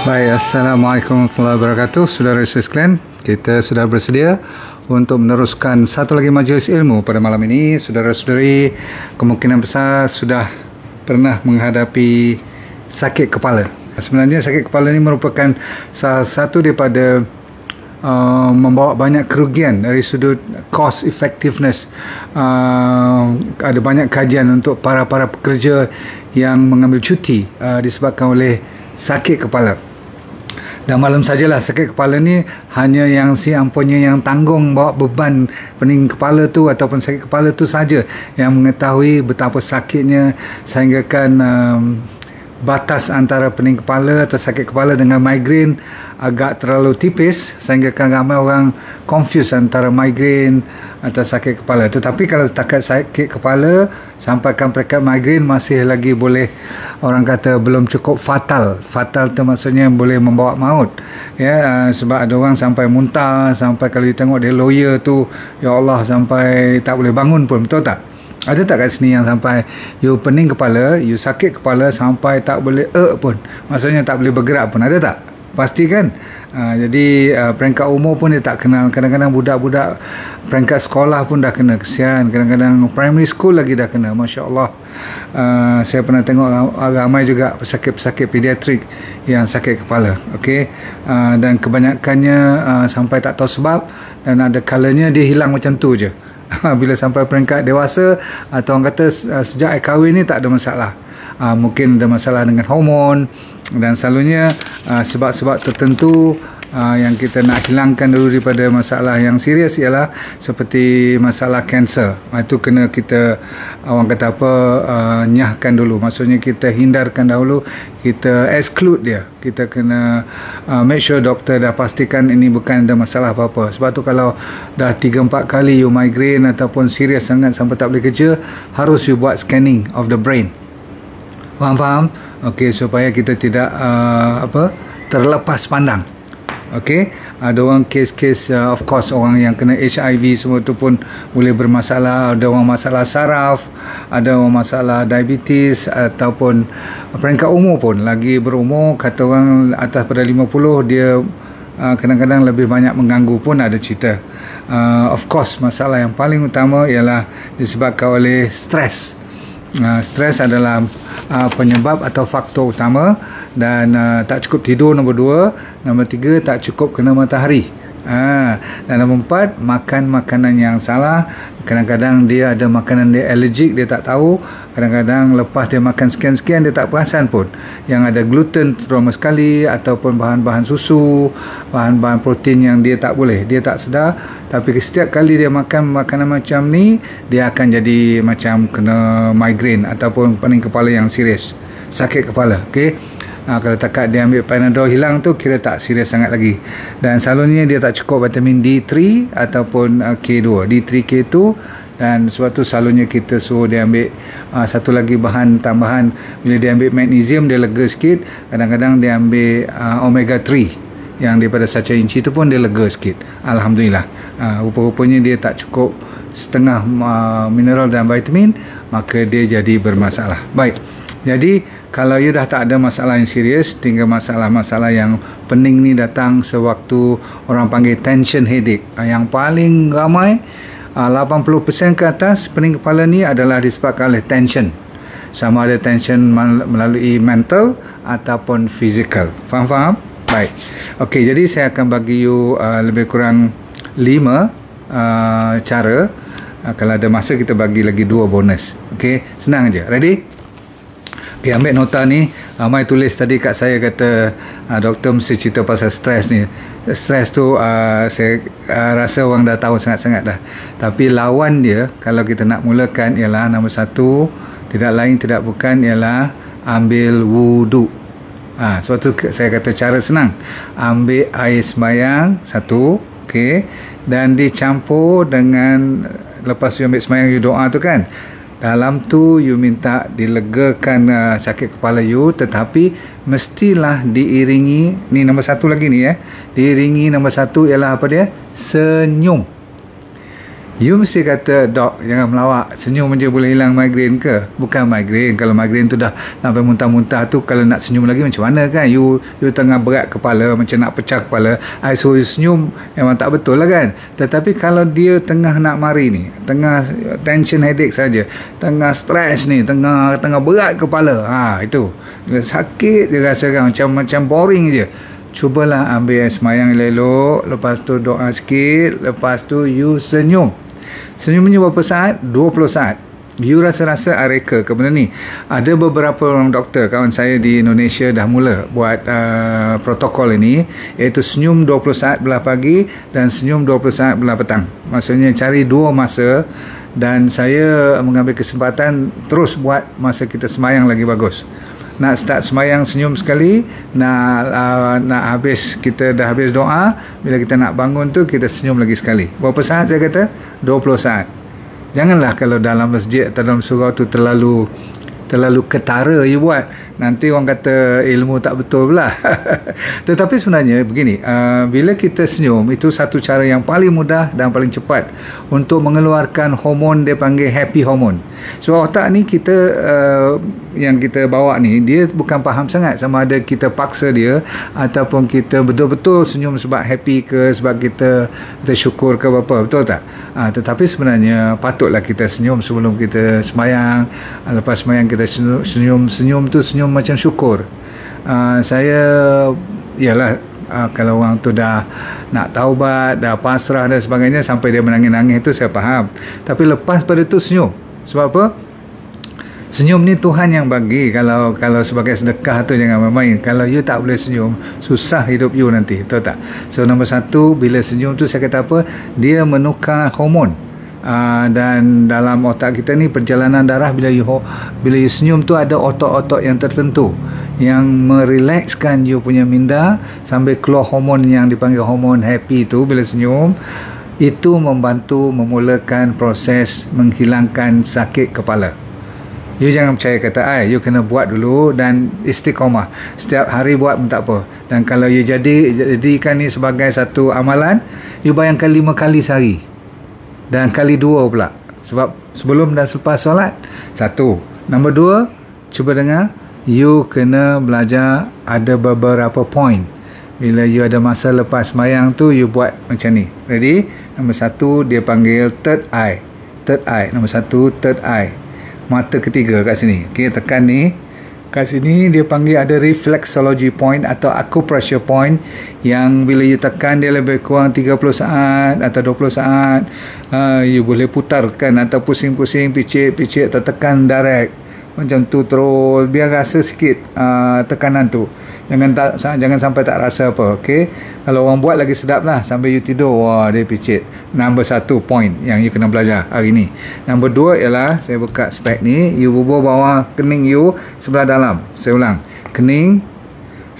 Baik, Assalamualaikum warahmatullahi wabarakatuh. Saudara sekalian, kita sudah bersedia untuk meneruskan satu lagi majlis ilmu pada malam ini. Saudara-saudari kemungkinan besar sudah pernah menghadapi sakit kepala. Sebenarnya sakit kepala ini merupakan salah satu daripada membawa banyak kerugian dari sudut cost effectiveness. Ada banyak kajian untuk para pekerja yang mengambil cuti disebabkan oleh sakit kepala. Dan malam sajalah sakit kepala ni hanya yang si ampunnya yang tanggung bawa beban pening kepala tu ataupun sakit kepala tu saja yang mengetahui betapa sakitnya, sehinggakan batas antara pening kepala atau sakit kepala dengan migrain agak terlalu tipis, sehinggakan ramai orang confuse antara migrain atau sakit kepala. Tetapi kalau setakat sakit kepala sampaikan peringkat migrain masih lagi boleh, orang kata belum cukup fatal. Fatal tu maksudnya boleh membawa maut, ya. Sebab ada orang sampai muntah, sampai kalau you tengok dia lawyer tu, ya Allah, sampai tak boleh bangun pun, betul tak? Ada tak kat sini yang sampai you pening kepala, you sakit kepala sampai tak boleh pun, maksudnya tak boleh bergerak pun, ada tak? Pasti kan? Jadi peringkat umur pun dia tak kenal. Kadang-kadang budak-budak peringkat sekolah pun dah kena, kesian. Kadang-kadang primary school lagi dah kena, Masya Allah. Saya pernah tengok ramai juga pesakit-pesakit pediatrik yang sakit kepala, okay? Dan kebanyakannya sampai tak tahu sebab, dan ada kalanya dia hilang macam tu je. Bila sampai peringkat dewasa atau orang kata sejak kahwin ni tak ada masalah. Mungkin ada masalah dengan hormon, dan selalunya sebab-sebab tertentu yang kita nak hilangkan dulu daripada masalah yang serius ialah seperti masalah kanser. Itu kena kita, orang kata apa, nyahkan dulu. Maksudnya kita hindarkan dahulu, kita exclude dia. Kita kena make sure doktor dah pastikan ini bukan ada masalah apa-apa. Sebab tu kalau dah 3-4 kali you migraine ataupun serius sangat sampai tak boleh kerja, harus you buat scanning of the brain. Faham? Okey, supaya kita tidak terlepas pandang. Okey, ada orang kes-kes of course orang yang kena HIV semua tu pun boleh bermasalah. Ada orang masalah saraf, ada orang masalah diabetes, ataupun peringkat umur pun, lagi berumur, kata orang atas pada 50 dia kadang-kadang lebih banyak mengganggu pun ada cerita. Of course masalah yang paling utama ialah disebabkan oleh stres. Stres adalah penyebab atau faktor utama, dan tak cukup tidur nombor 2, nombor 3 tak cukup kena matahari, dan nombor 4 makan makanan yang salah. Kadang-kadang dia ada makanan dia allergic, dia tak tahu. Kadang-kadang lepas dia makan sekian-sekian dia tak perasan pun yang ada gluten terutama sekali, ataupun bahan-bahan susu, bahan-bahan protein yang dia tak boleh, dia tak sedar. Tapi setiap kali dia makan makanan macam ni, dia akan jadi macam kena migraine ataupun pening kepala yang serius, sakit kepala. Okey, kalau takat dia ambil Panadol hilang tu, kira tak serius sangat lagi. Dan selalunya dia tak cukup vitamin D3 ataupun K2, D3, K2. Dan sebab tu selalunya kita suruh dia ambil satu lagi bahan tambahan. Bila dia ambil magnesium, dia lega sikit. Kadang-kadang dia ambil omega 3 yang daripada sacha inci tu pun dia lega sikit, Alhamdulillah. Rupa-rupanya dia tak cukup setengah mineral dan vitamin, maka dia jadi bermasalah. Baik, jadi kalau you dah tak ada masalah yang serius, tinggal masalah-masalah yang pening ni datang sewaktu orang panggil tension headache. Yang paling ramai 80% ke atas pening kepala ni adalah disebabkan oleh tension. Sama ada tension melalui mental ataupun physical. Faham? Baik. Okey, jadi saya akan bagi you lebih kurang 5 cara. Kalau ada masa kita bagi lagi 2 bonus. Okey, senang aja. Ready? Okey, ambil nota ni. Ramai tulis tadi kat saya kata doktor mesti cerita pasal stres ni. Stres tu saya rasa orang dah tahu sangat-sangat dah. Tapi lawan dia kalau kita nak mulakan ialah nombor 1, tidak lain tidak bukan ialah ambil wudu. Sebab tu saya kata cara senang. Ambil air sembahyang 1, okey, dan dicampur dengan, lepas you ambil sembahyang you doa tu kan, dalam tu you minta dilegakan sakit kepala you, tetapi mestilah diiringi, ni nombor 1 lagi ni diiringi nombor 1 ialah apa dia? Senyum. You mesti kata, dok, jangan melawak, senyum je boleh hilang migrain ke? Bukan migrain. Kalau migrain tu dah sampai muntah-muntah tu, kalau nak senyum lagi macam mana kan? You tengah berat kepala, macam nak pecah kepala, I suruh you senyum, memang tak betul lah kan? Tetapi kalau dia tengah nak mari ni, tengah tension headache saja, tengah stres ni, tengah berat kepala, itu sakit dia rasakan, macam boring je. Cubalah ambil air semayang elok-elok, lepas tu doa sikit, lepas tu you senyum. Senyumnya berapa saat? 20 saat. You rasa-rasa reka ke benda ni? Ada beberapa orang doktor, kawan saya di Indonesia dah mula buat protokol ini, iaitu senyum 20 saat belah pagi dan senyum 20 saat belah petang. Maksudnya cari dua masa, dan saya mengambil kesempatan terus buat masa kita semayang lagi bagus. Nak start semayang senyum sekali, nak habis, kita dah habis doa, bila kita nak bangun tu kita senyum lagi sekali. Berapa saat saya kata? 20 saat. Janganlah kalau dalam masjid atau dalam surau tu terlalu ketara you buat, nanti orang kata ilmu tak betul pula. Tetapi sebenarnya begini, bila kita senyum, itu satu cara yang paling mudah dan paling cepat untuk mengeluarkan hormon dia panggil happy hormone. Sebab otak ni kita yang kita bawa ni, dia bukan faham sangat sama ada kita paksa dia ataupun kita betul-betul senyum sebab happy ke, sebab kita syukur ke apa, betul tak? Tetapi sebenarnya patutlah kita senyum sebelum kita semayang. Lepas semayang kita senyum tu senyum macam syukur. Saya ialah kalau orang tu dah nak taubat, dah pasrah dan sebagainya, sampai dia menangis-nangis tu saya faham. Tapi lepas pada tu senyum. Sebab apa? Senyum ni Tuhan yang bagi. Kalau sebagai sedekah tu jangan main-main. Kalau you tak boleh senyum, susah hidup you nanti, betul tak? So nombor satu, bila senyum tu saya kata apa? Dia menukar hormon. Dan dalam otak kita ni, perjalanan darah, bila you senyum tu ada otot-otot yang tertentu yang merelakskan you punya minda sambil keluar hormon yang dipanggil hormon happy tu. Bila senyum itu membantu memulakan proses menghilangkan sakit kepala. You jangan percaya kata you kena buat dulu dan istiqamah. Setiap hari buat pun tak apa. Dan kalau you jadikan ni sebagai satu amalan, you bayangkan 5 kali sehari. Dan kali 2 pula. Sebab sebelum dan selepas solat, 1. Nombor 2, cuba dengar, you kena belajar ada beberapa point. Bila you ada masa lepas mayang tu, you buat macam ni. Ready? Nombor 1, dia panggil third eye. Third eye. Nombor 1, third eye. Mata ketiga kat sini. Okay, tekan ni. Kat sini dia panggil ada reflexology point atau acupressure point, yang bila you tekan dia lebih kurang 30 saat atau 20 saat. You boleh putarkan atau pusing-pusing, picit atau tekan direct. Macam tu terus, biar rasa sikit tekanan tu. Jangan sampai tak rasa apa. Okay? Kalau orang buat lagi sedap lah, sambil you tidur, wah dia picit. Nombor 1 point yang you kena belajar hari ni. Nombor 2 ialah, saya buka spek ni, you bubur bawah kening you sebelah dalam. Saya ulang, kening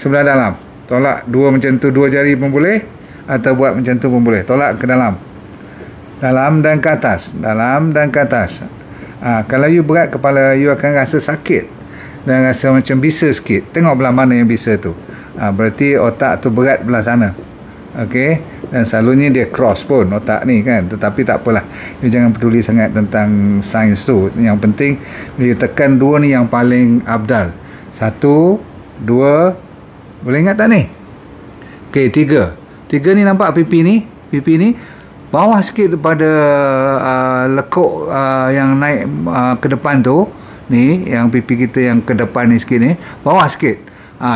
sebelah dalam. Tolak 2 macam tu, 2 jari pun boleh, atau buat macam tu pun boleh. Tolak ke dalam. Dalam dan ke atas. Dalam dan ke atas. Kalau you berat kepala, you akan rasa sakit dan rasa macam bisa sikit. Tengok belah mana yang bisa tu. Berarti otak tu berat belah sana. Okey, dan selalunya dia cross pun otak ni kan. Tetapi tak apalah, you jangan peduli sangat tentang sains tu. Yang penting bila tekan 2 ni yang paling abdal. 1, 2, boleh ingat tak ni? Okey, 3 ni nampak pipi ni bawah sikit daripada lekuk yang naik ke depan tu. Ni yang pipi kita yang ke depan ni sikit ni, bawah sikit.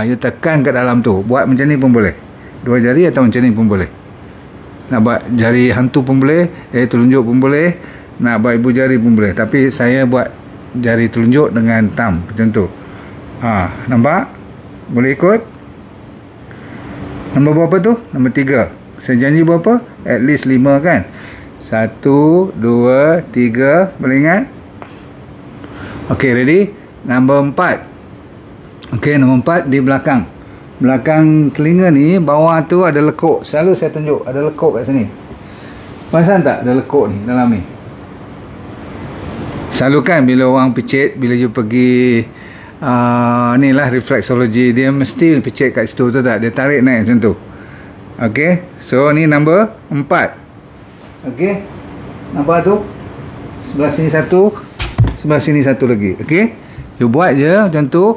You tekan kat dalam tu. Buat macam ni pun boleh. 2 jari atau macam ni pun boleh. Nak buat jari hantu pun boleh, jari telunjuk pun boleh, nak buat ibu jari pun boleh. Tapi saya buat jari telunjuk dengan thumb macam tu. Nampak? Boleh ikut? Nombor berapa tu? Nombor 3. Saya janji berapa? At least 5 kan? 1, 2, 3. Boleh ingat? Okay, ready? Nombor 4. Okay, nombor 4 di belakang. Belakang telinga ni, bawah tu ada lekuk. Selalu saya tunjuk, ada lekuk kat sini. Perasan tak ada lekuk ni dalam ni? Selalu kan bila orang picit, bila you pergi ni lah reflexology, dia mesti picit kat situ tu tak? Dia tarik naik macam tu. Okay, so ni nombor 4. Okay, Nampak tu? Sebelah sini satu, sebelah sini satu lagi. Okey? You buat je macam tu.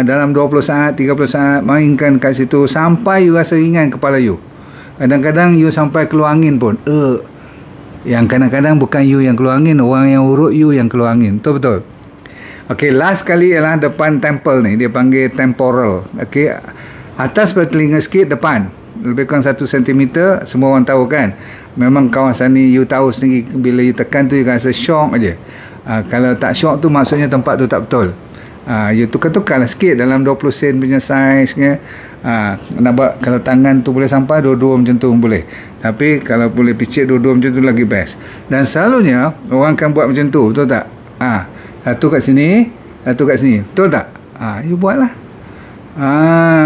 Dalam 20 saat, 30 saat, mainkan kat situ sampai you rasa ringan kepala you. Kadang-kadang you sampai keluar angin pun. Yang kadang-kadang bukan you yang keluar angin, orang yang urut you yang keluar angin. Betul-betul. Okey, last kali ialah depan temple ni. Dia panggil temporal. Okey, atas pada telinga sikit, depan. Lebih kurang 1 cm. Semua orang tahu kan. Memang kawasan ni you tahu sendiri, bila you tekan tu you rasa shock aja. Kalau tak shock tu maksudnya tempat tu tak betul. You tukar-tukar lah sikit dalam 20 sen punya saiz kan. Nak buat kalau tangan tu boleh sampai dua-dua macam tu boleh, tapi kalau boleh picit dua-dua macam tu lagi best. Dan selalunya orang akan buat macam tu, betul tak? Satu kat sini, satu kat sini, betul tak? You buat lah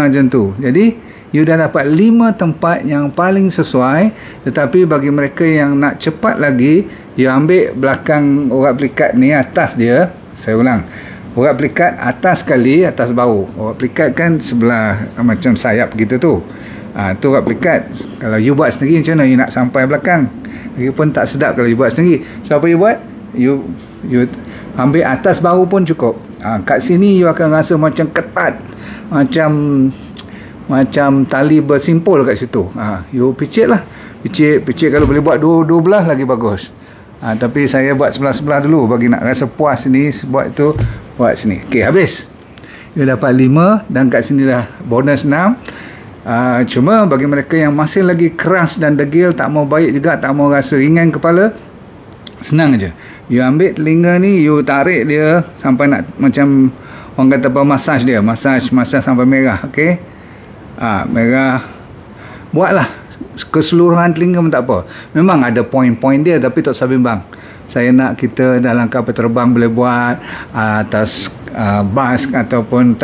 macam tu. Jadi you dah dapat 5 tempat yang paling sesuai. Tetapi bagi mereka yang nak cepat lagi, you ambil belakang urat pelikat ni, atas dia. Saya ulang, urat pelikat atas sekali, atas bahu. Urat pelikat kan sebelah macam sayap gitu tu. Tu urat pelikat. Kalau you buat sendiri, macam mana you nak sampai belakang? Lagi pun tak sedap kalau you buat sendiri. So apa you buat? You ambil atas bahu pun cukup. Kat sini you akan rasa macam ketat, macam tali bersimpul kat situ. You picit lah, picit kalau boleh buat dua belah lagi bagus. Tapi saya buat sebelah-sebelah dulu bagi nak rasa puas ni. Buat tu, buat sini. Okey, habis. You dapat 5 dan kat sini dah bonus 6. Cuma bagi mereka yang masih lagi keras dan degil, tak mau baik juga, tak mau rasa ringan kepala, senang aja. You ambil telinga ni, you tarik dia sampai nak macam orang kata apa, massage dia, massage sampai merah. Okey, merah. Buatlah keseluruhan telinga pun tak apa. Memang ada poin-poin dia, tapi tak usah bimbang. Saya nak kita dalam kapal terbang boleh buat atas bas ataupun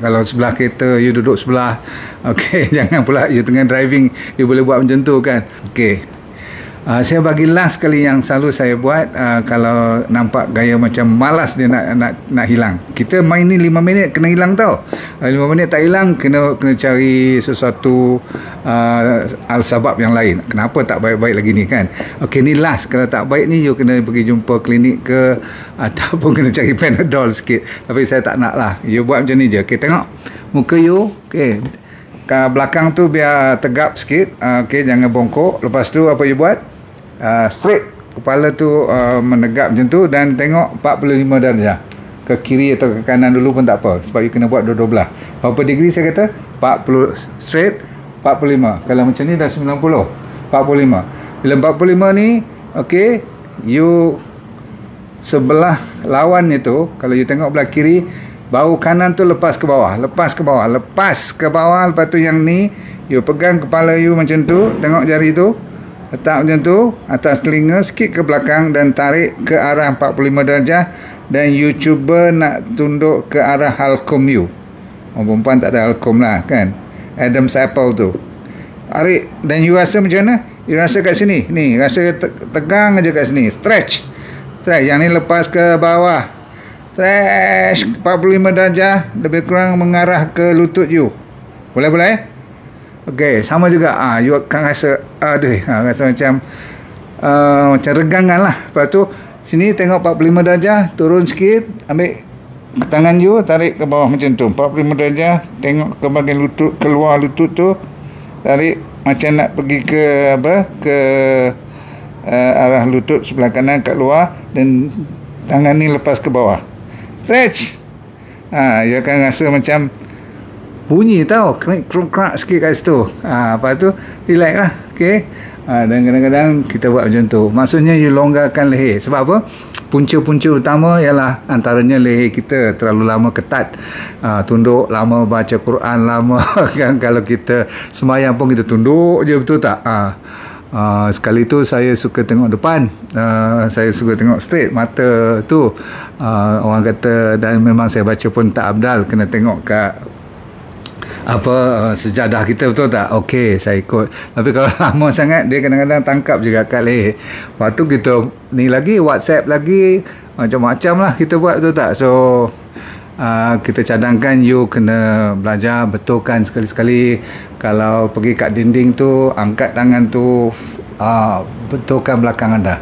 kalau sebelah kereta you duduk sebelah. Okey, jangan pula you tengah driving you boleh buat macam tu kan. Okey, saya bagi last kali yang selalu saya buat. Kalau nampak gaya macam malas dia nak hilang, kita main ni 5 minit kena hilang tau. 5 minit tak hilang, kena cari sesuatu al-sabab yang lain. Kenapa tak baik-baik lagi ni kan. Okey, ni last. Kalau tak baik ni you kena pergi jumpa klinik ke, ataupun kena cari Panadol sikit. Tapi saya tak nak lah. You buat macam ni je. Okey, tengok muka you. Okey, ke belakang tu biar tegap sikit. Okey, jangan bongkok. Lepas tu apa you buat? Straight kepala tu menegap macam tu, dan tengok 45 darjah ke kiri atau ke kanan dulu pun tak apa, sebab you kena buat dua-dua belah. Berapa degree saya kata? 40 straight, 45. Kalau macam ni dah 90, 45. Bila 45 ni, okey, you sebelah lawan itu, kalau you tengok belah kiri, bahu kanan tu lepas ke bawah, lepas ke bawah, lepas ke bawah. Lepas tu yang ni you pegang kepala you macam tu, tengok jari tu letak macam tu atas telinga, sikit ke belakang dan tarik ke arah 45 darjah. Dan you cuba nak tunduk ke arah halcom you. Orang perempuan tak ada halcom lah kan, Adam's apple tu. Tarik, dan you rasa macam mana? You rasa kat sini, ni rasa tegang aja kat sini. Stretch, yang ni lepas ke bawah, stretch 45 darjah, lebih kurang mengarah ke lutut you. Boleh? Okey, sama juga. You akan rasa rasa macam regangan lah. Lepas tu sini tengok 45 darjah, turun sikit, ambil tangan you, tarik ke bawah macam tu 45 darjah, tengok ke bahagian lutut, keluar lutut tu, tarik macam nak pergi ke arah lutut sebelah kanan kat luar, dan tangan ni lepas ke bawah, stretch. You akan rasa macam bunyi tau, krak sikit kat situ. Lepas tu relax lah. Okey, dan kadang-kadang kita buat macam tu, maksudnya you longgarkan leher. Sebab apa? Punca-punca utama ialah antaranya leher kita terlalu lama ketat, tunduk lama, baca Quran lama kan. Kalau kita sembahyang pun kita tunduk je, betul tak? Sekali tu saya suka tengok depan, saya suka tengok straight mata tu. Orang kata, dan memang saya baca pun tak abdal, kena tengok kat sejadah kita, betul tak? Okey, saya ikut. Tapi kalau lama sangat, dia kadang-kadang tangkap juga kat leher. Lepas tu kita ni lagi, WhatsApp lagi, macam-macam lah kita buat, betul tak? So kita cadangkan you kena belajar betulkan sekali-sekali. Kalau pergi kat dinding tu, angkat tangan tu Betulkan belakang anda,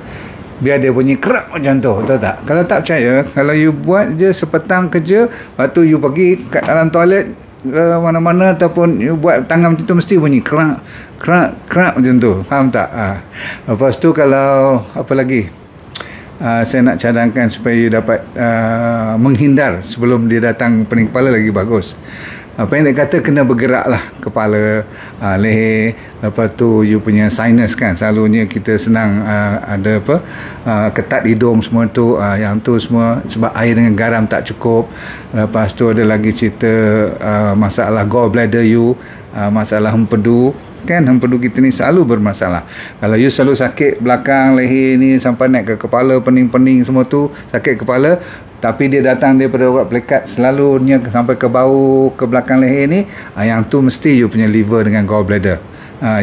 biar dia bunyi kerak macam tu, betul tak? Kalau tak percaya, kalau you buat je sepetang kerja, lepas tu you pergi kat dalam toilet ke mana-mana, ataupun you buat tangan macam tu, mesti bunyi kerak macam tu, faham tak? Lepas tu kalau apa lagi, saya nak cadangkan supaya you dapat menghindar sebelum dia datang pening kepala, lagi bagus. Apa yang dia kata, kena bergerak lah kepala, leher. Lepas tu you punya sinus kan, selalunya kita senang ada apa, ketat hidung semua tu, yang tu semua sebab air dengan garam tak cukup. Lepas tu ada lagi cerita masalah gallbladder you, masalah hempedu kan. Hempedu kita ni selalu bermasalah. Kalau you selalu sakit belakang leher ni sampai naik ke kepala, pening-pening semua tu, sakit kepala, tapi dia datang daripada urat pelekat selalunya sampai ke bau, ke belakang leher ni, yang tu mesti you punya liver dengan gallbladder,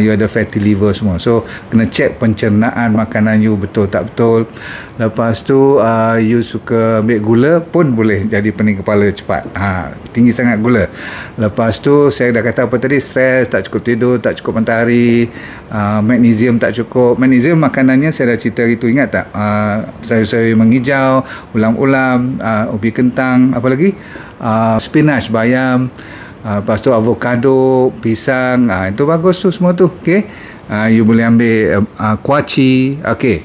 you ada fatty liver semua. So kena check pencernaan makanan you betul tak betul. Lepas tu you suka ambil gula pun boleh jadi pening kepala cepat, tinggi sangat gula. Lepas tu saya dah kata apa tadi, stres, tak cukup tidur, tak cukup matahari, magnesium tak cukup. Magnesium makanannya saya dah cerita itu, ingat tak? Sayur-sayur menghijau, ulam-ulam, ubi kentang, apa lagi, spinach, bayam, lepas tu avocado, pisang, itu bagus tu semua tu. Okay, you boleh ambil kuaci. Okay,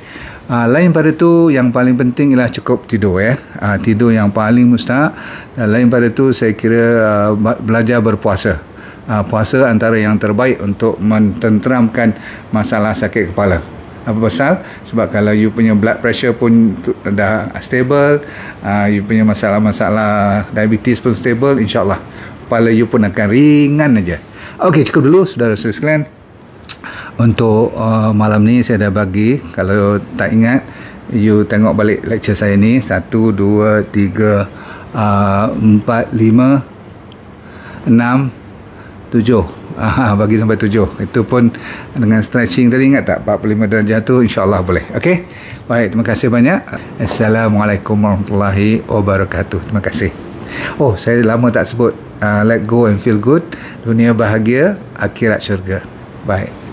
lain pada tu, yang paling penting ialah cukup tidur ya. Tidur yang paling mustahak. Lain pada tu saya kira belajar berpuasa. Puasa antara yang terbaik untuk mententeramkan masalah sakit kepala. Apa pasal? Sebab kalau you punya blood pressure pun dah stable, you punya masalah-masalah diabetes pun stable, insyaAllah kepala you pun akan ringan aja. Okey, cukup dulu saudara-saudara sekalian. Untuk malam ni saya dah bagi, kalau tak ingat, you tengok balik lecture saya ni, 1, 2, 3, 4, 5, 6, 7, bagi sampai 7. Itu pun dengan stretching tadi, ingat tak? 45 darjah tu insyaAllah boleh. Okey, baik, terima kasih banyak. Assalamualaikum warahmatullahi wabarakatuh. Terima kasih. Oh, saya lama tak sebut, let go and feel good, dunia bahagia, akhirat syurga. Baik.